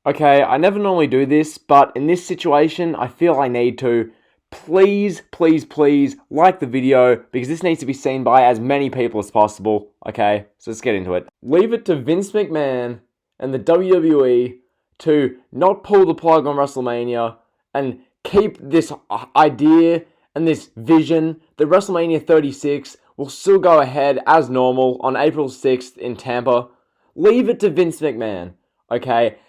Okay, I never normally do this, but in this situation, I feel I need to. Please, please, please like the video because this needs to be seen by as many people as possible. Okay, so let's get into it. Leave it to Vince McMahon and the WWE to not pull the plug on WrestleMania and keep this idea and this vision that WrestleMania 36 will still go ahead as normal on April 6th in Tampa. Leave it to Vince McMahon, okay?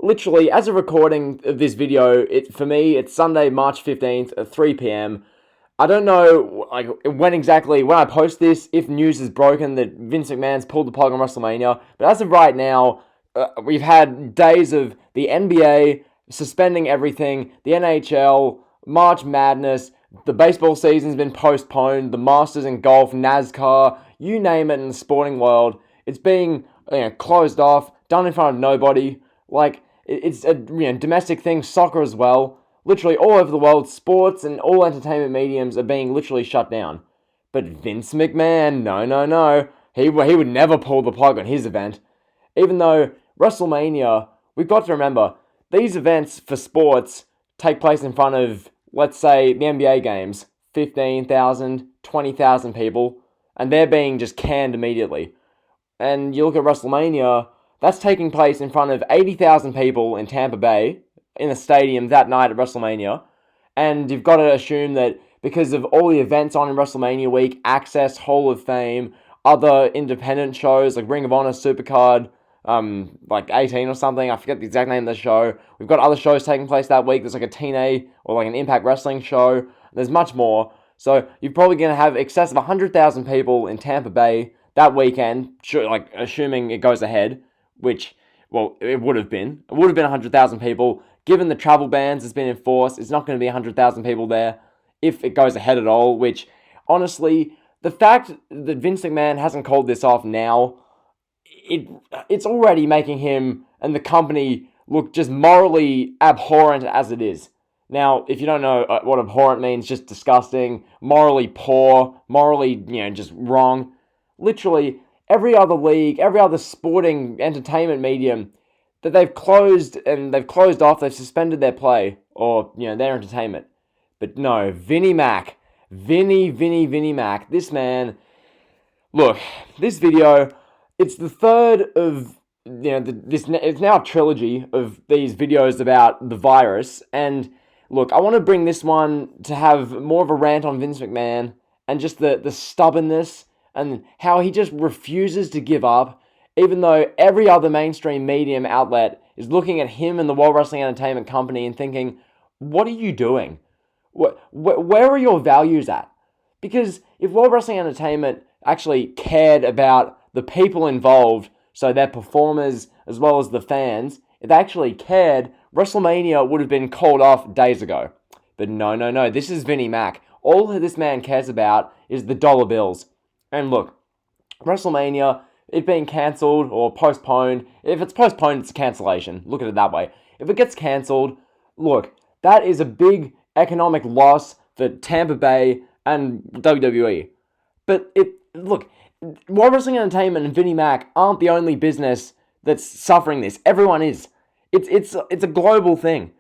Literally, as a recording of this video, for me, it's Sunday, March 15th at 3 p.m. I don't know when I post this, if news is broken that Vince McMahon's pulled the plug on WrestleMania. But as of right now, we've had days of the NBA suspending everything, the NHL, March Madness, the baseball season's been postponed, the Masters in golf, NASCAR, you name it in the sporting world. It's being closed off, done in front of nobody. It's a domestic thing, soccer as well. Literally all over the world, sports and all entertainment mediums are being literally shut down. But Vince McMahon, no. He would never pull the plug on his event. Even though WrestleMania, we've got to remember, these events for sports take place in front of, let's say, the NBA games, 15,000, 20,000 people, and they're being just canned immediately. And you look at WrestleMania, that's taking place in front of 80,000 people in Tampa Bay, in a stadium that night at WrestleMania. And you've got to assume that because of all the events on in WrestleMania week, Access, Hall of Fame, other independent shows like Ring of Honor, Supercard, like 18 or something, I forget the exact name of the show. We've got other shows taking place that week. There's like a TNA or like an Impact Wrestling show. There's much more. So you're probably going to have excess of 100,000 people in Tampa Bay that weekend, assuming it goes ahead. Which, well, it would have been. It would have been 100,000 people. Given the travel bans that's been enforced, it's not going to be 100,000 people there if it goes ahead at all, which, honestly, the fact that Vince McMahon hasn't called this off now, it's already making him and the company look just morally abhorrent as it is. Now, if you don't know what abhorrent means, just disgusting, morally poor, morally, just wrong. Literally, every other league, every other sporting entertainment medium that they've closed off, they've suspended their play or, their entertainment. But no, Vinnie Mac, this man, look, this video, it's the third of, it's now a trilogy of these videos about the virus. And look, I want to bring this one to have more of a rant on Vince McMahon and just the stubbornness and how he just refuses to give up, even though every other mainstream medium outlet is looking at him and the World Wrestling Entertainment Company and thinking, what are you doing? Where are your values at? Because if World Wrestling Entertainment actually cared about the people involved, so their performers as well as the fans, if they actually cared, WrestleMania would have been called off days ago. But no, this is Vinnie Mac. All this man cares about is the dollar bills. And look, WrestleMania, it being cancelled or postponed, if it's postponed, it's a cancellation. Look at it that way. If it gets cancelled, look, that is a big economic loss for Tampa Bay and WWE. But World Wrestling Entertainment and Vinnie Mac aren't the only business that's suffering this. Everyone is. It's a global thing.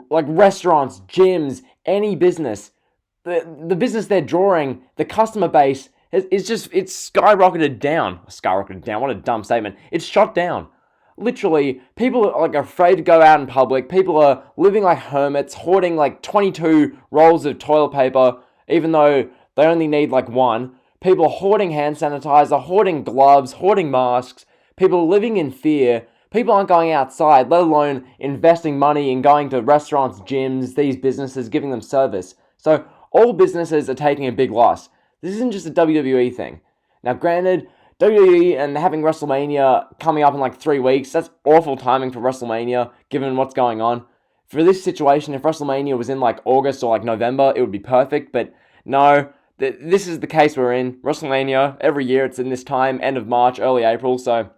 Like restaurants, gyms, any business. The business they're drawing, the customer base, it's skyrocketed down. What a dumb statement. It's shot down. Literally, people are afraid to go out in public. People are living like hermits, hoarding 22 rolls of toilet paper, even though they only need one. People are hoarding hand sanitizer, hoarding gloves, hoarding masks. People are living in fear. People aren't going outside, let alone investing money in going to restaurants, gyms, these businesses, giving them service. So all businesses are taking a big loss. This isn't just a WWE thing. Now, granted, WWE and having WrestleMania coming up in 3 weeks, that's awful timing for WrestleMania, given what's going on. For this situation, if WrestleMania was in August or November, it would be perfect, but no, this is the case we're in. WrestleMania, every year it's in this time, end of March, early April, so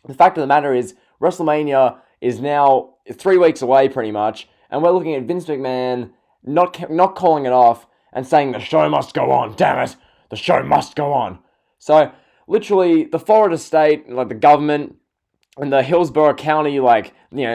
the fact of the matter is, WrestleMania is now 3 weeks away pretty much, and we're looking at Vince McMahon not calling it off, and saying the show must go on, damn it, the show must go on. So, literally, the Florida state, the government, and the Hillsborough County,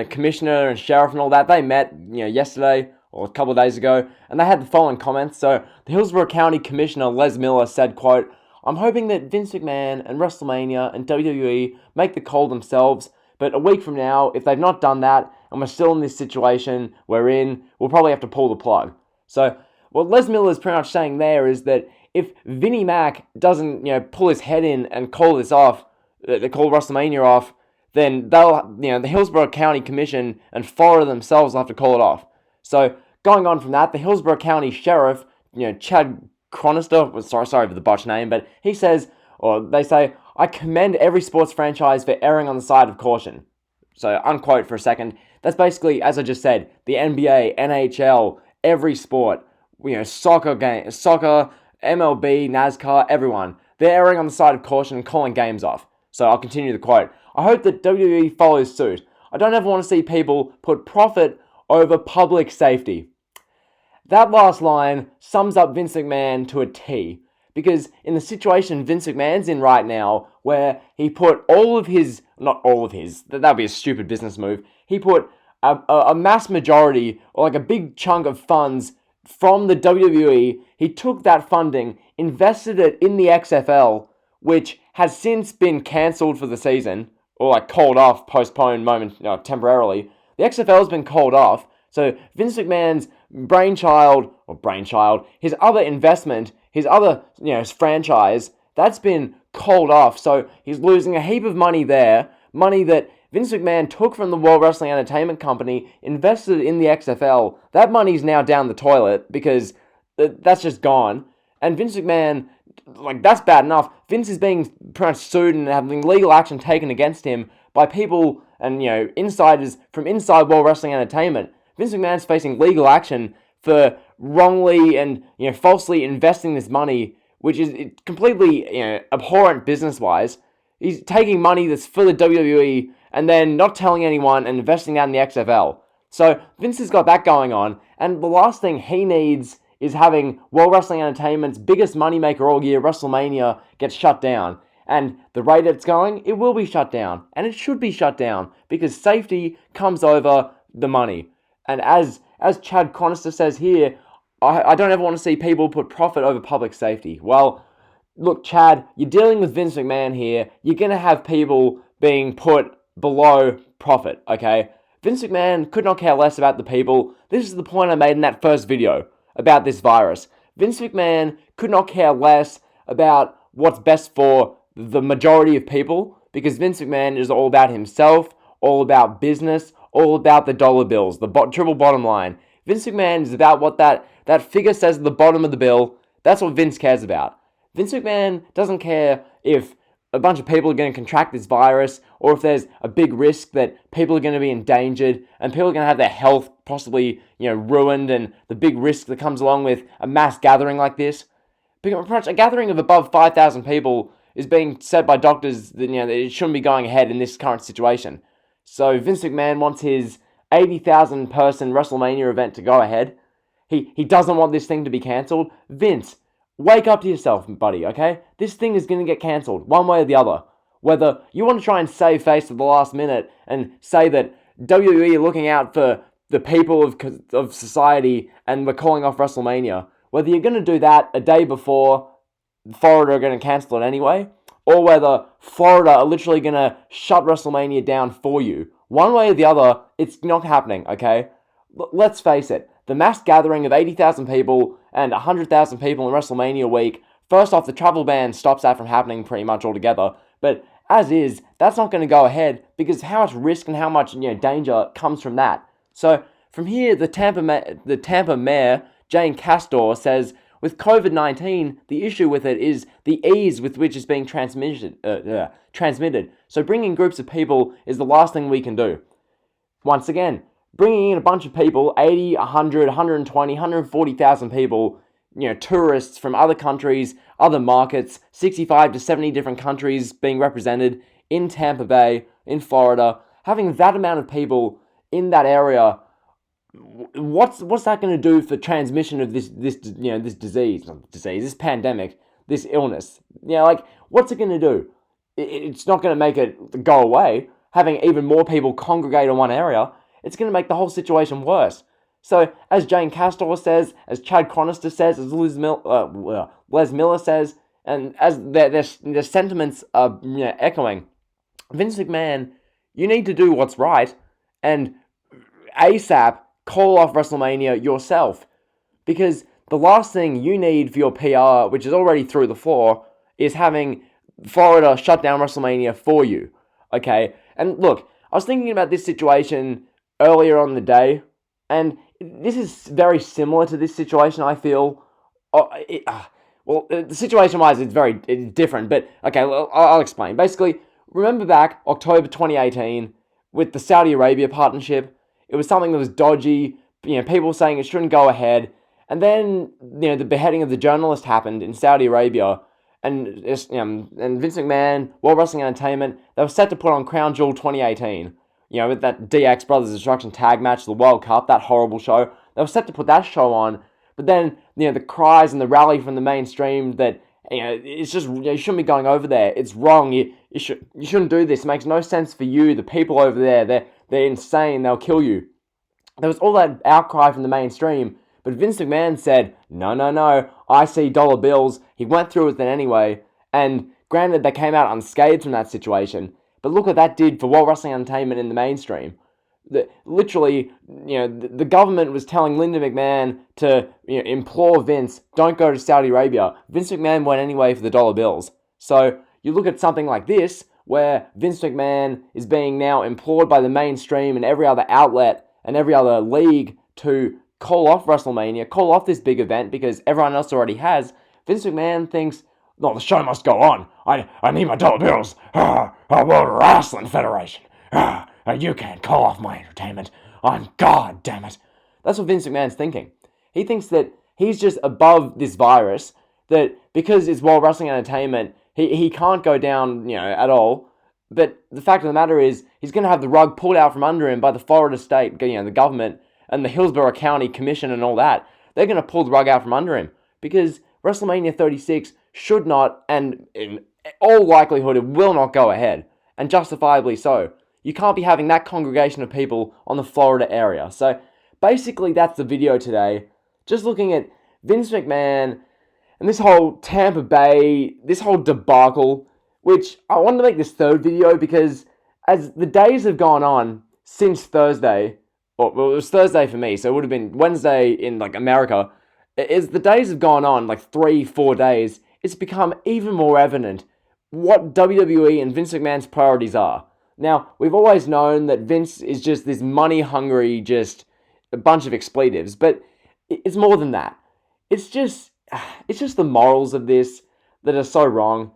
commissioner and sheriff and all that, they met, yesterday or a couple of days ago, and they had the following comments. So the Hillsborough County Commissioner Les Miller said, quote, "I'm hoping that Vince McMahon and WrestleMania and WWE make the call themselves, but a week from now, if they've not done that, and we're still in this situation we're in, we'll probably have to pull the plug." So what Les Miller is pretty much saying there is that if Vinnie Mac doesn't, pull his head in and call this off, they call WrestleMania off, then the Hillsborough County Commission and Florida themselves will have to call it off. So going on from that, the Hillsborough County Sheriff, Chad Chronister, sorry for the botched name, but he says, or they say, "I commend every sports franchise for erring on the side of caution." So unquote for a second. That's basically, as I just said, the NBA, NHL, every sport, soccer, MLB, NASCAR, everyone. They're erring on the side of caution and calling games off. So I'll continue the quote. "I hope that WWE follows suit. I don't ever want to see people put profit over public safety." That last line sums up Vince McMahon to a T. Because in the situation Vince McMahon's in right now, where he put not all of his, that would be a stupid business move, he put a mass majority, or like a big chunk of funds from the WWE, he took that funding, invested it in the XFL, which has since been cancelled for the season, or called off, postponed temporarily. The XFL has been called off, so Vince McMahon's brainchild, his other investment, his other, franchise, that's been called off, so he's losing a heap of money there, money that Vince McMahon took from the World Wrestling Entertainment Company, invested in the XFL. That money's now down the toilet, because that's just gone, and Vince McMahon, that's bad enough. Vince is being pretty much sued and having legal action taken against him by people and, insiders from inside World Wrestling Entertainment. Vince McMahon's facing legal action for wrongly and, falsely investing this money, which is completely, abhorrent business-wise. He's taking money that's for the WWE and then not telling anyone and investing that in the XFL. So Vince has got that going on, and the last thing he needs is having World Wrestling Entertainment's biggest moneymaker all year, WrestleMania, get shut down. And the rate it's going, it will be shut down. And it should be shut down, because safety comes over the money. And as Chad Chronister says here, I don't ever want to see people put profit over public safety. Well, look, Chad, you're dealing with Vince McMahon here. You're going to have people being put below profit, okay? Vince McMahon could not care less about the people. This is the point I made in that first video about this virus. Vince McMahon could not care less about what's best for the majority of people, because Vince McMahon is all about himself, all about business, all about the dollar bills, the triple bottom line. Vince McMahon is about what that figure says at the bottom of the bill. That's what Vince cares about. Vince McMahon doesn't care if a bunch of people are going to contract this virus, or if there's a big risk that people are going to be endangered and people are going to have their health possibly, ruined, and the big risk that comes along with a mass gathering like this. Pretty much a gathering of above 5,000 people is being said by doctors that, that it shouldn't be going ahead in this current situation. So Vince McMahon wants his 80,000 person WrestleMania event to go ahead. He doesn't want this thing to be cancelled. Vince, wake up to yourself, buddy, okay? This thing is going to get cancelled, one way or the other. Whether you want to try and save face at the last minute and say that WWE are looking out for the people of society and we're calling off WrestleMania, whether you're going to do that a day before Florida are going to cancel it anyway, or whether Florida are literally going to shut WrestleMania down for you, one way or the other, it's not happening, okay? Let's face it, the mass gathering of 80,000 people and 100,000 people in WrestleMania week, first off, the travel ban stops that from happening pretty much altogether, but as is, that's not going to go ahead, because how much risk and how much danger comes from that. So from here, the Tampa mayor, Jane Castor, says, with COVID-19, the issue with it is the ease with which it's being transmitted. So bringing groups of people is the last thing we can do. Once again, bringing in a bunch of people, 80, 100, 120, 140,000 people, tourists from other countries, other markets, 65 to 70 different countries being represented in Tampa Bay, in Florida, having that amount of people in that area, what's that going to do for transmission of this this pandemic, this illness? What's it going to do? It's not going to make it go away. having even more people congregate in one area, it's going to make the whole situation worse. So, as Jane Castor says, as Chad Chronister says, as Les Miller says, and as their sentiments are echoing, Vince McMahon, you need to do what's right, and ASAP call off WrestleMania yourself. Because the last thing you need for your PR, which is already through the floor, is having Florida shut down WrestleMania for you. Okay? And look, I was thinking about this situation earlier on the day, and this is very similar to this situation, I feel. The situation-wise, it's different, but okay, I'll explain. Basically, remember back October 2018 with the Saudi Arabia partnership? It was something that was dodgy, people saying it shouldn't go ahead, and then, the beheading of the journalist happened in Saudi Arabia, and Vince McMahon, World Wrestling Entertainment, they were set to put on Crown Jewel 2018. With that DX Brothers Destruction tag match, the World Cup, that horrible show. They were set to put that show on, but then, the cries and the rally from the mainstream that, it's just, you shouldn't be going over there. It's wrong. You shouldn't do this. It makes no sense for you. The people over there, they're insane. They'll kill you. There was all that outcry from the mainstream, but Vince McMahon said, no, I see dollar bills. He went through with it anyway, and granted, they came out unscathed from that situation, but look what that did for World Wrestling Entertainment in the mainstream. Literally, the government was telling Linda McMahon to implore Vince, don't go to Saudi Arabia. Vince McMahon went anyway for the dollar bills. So you look at something like this, where Vince McMahon is being now implored by the mainstream and every other outlet and every other league to call off WrestleMania, call off this big event because everyone else already has. Vince McMahon thinks, no, the show must go on. I need my dollar bills. World Wrestling Federation. You can't call off my entertainment. I'm God damn it. That's what Vince McMahon's thinking. He thinks that he's just above this virus, that because it's World Wrestling Entertainment, he can't go down, at all. But the fact of the matter is, he's going to have the rug pulled out from under him by the Florida state, the government, and the Hillsborough County Commission and all that. They're going to pull the rug out from under him. Because WrestleMania 36 should not, and in all likelihood, it will not go ahead. And justifiably so. You can't be having that congregation of people on the Florida area. So, basically, that's the video today. Just looking at Vince McMahon and this whole Tampa Bay, this whole debacle, which I wanted to make this third video because as the days have gone on since Thursday, well, it was Thursday for me, so it would have been Wednesday in, America. As the days have gone on, 3-4 days, it's become even more evident what WWE and Vince McMahon's priorities are. Now, we've always known that Vince is just this money-hungry, just a bunch of expletives, but it's more than that. It's just the morals of this that are so wrong,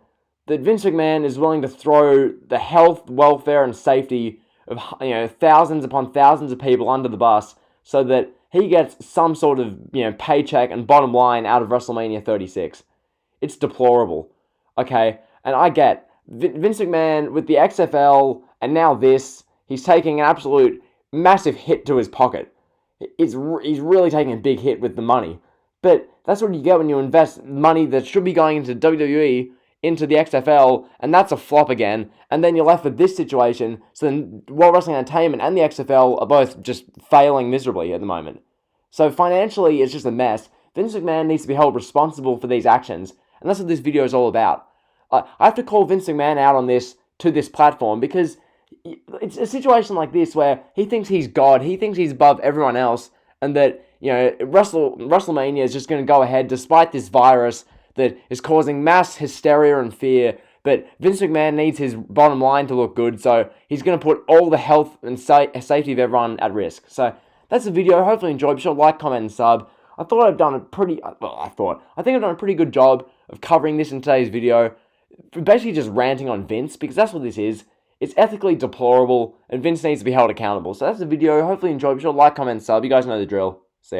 that Vince McMahon is willing to throw the health, welfare, and safety of thousands upon thousands of people under the bus so that he gets some sort of paycheck and bottom line out of WrestleMania 36. It's deplorable, okay? And I get Vince McMahon with the XFL and now this, he's taking an absolute massive hit to his pocket. He's really taking a big hit with the money. But that's what you get when you invest money that should be going into WWE into the XFL, and that's a flop again, and then you're left with this situation, so then World Wrestling Entertainment and the XFL are both just failing miserably at the moment. So financially, it's just a mess. Vince McMahon needs to be held responsible for these actions, and that's what this video is all about. I have to call Vince McMahon out on this, to this platform, because it's a situation like this where he thinks he's God, he thinks he's above everyone else, and that, WrestleMania is just going to go ahead despite this virus that is causing mass hysteria and fear, but Vince McMahon needs his bottom line to look good, so he's going to put all the health and safety of everyone at risk. So, that's the video. Hopefully you enjoyed. Be sure to like, comment, and sub. I think I've done a pretty good job of covering this in today's video. Basically just ranting on Vince, because that's what this is. It's ethically deplorable, and Vince needs to be held accountable. So that's the video. Hopefully you enjoyed. Be sure to like, comment, and sub. You guys know the drill.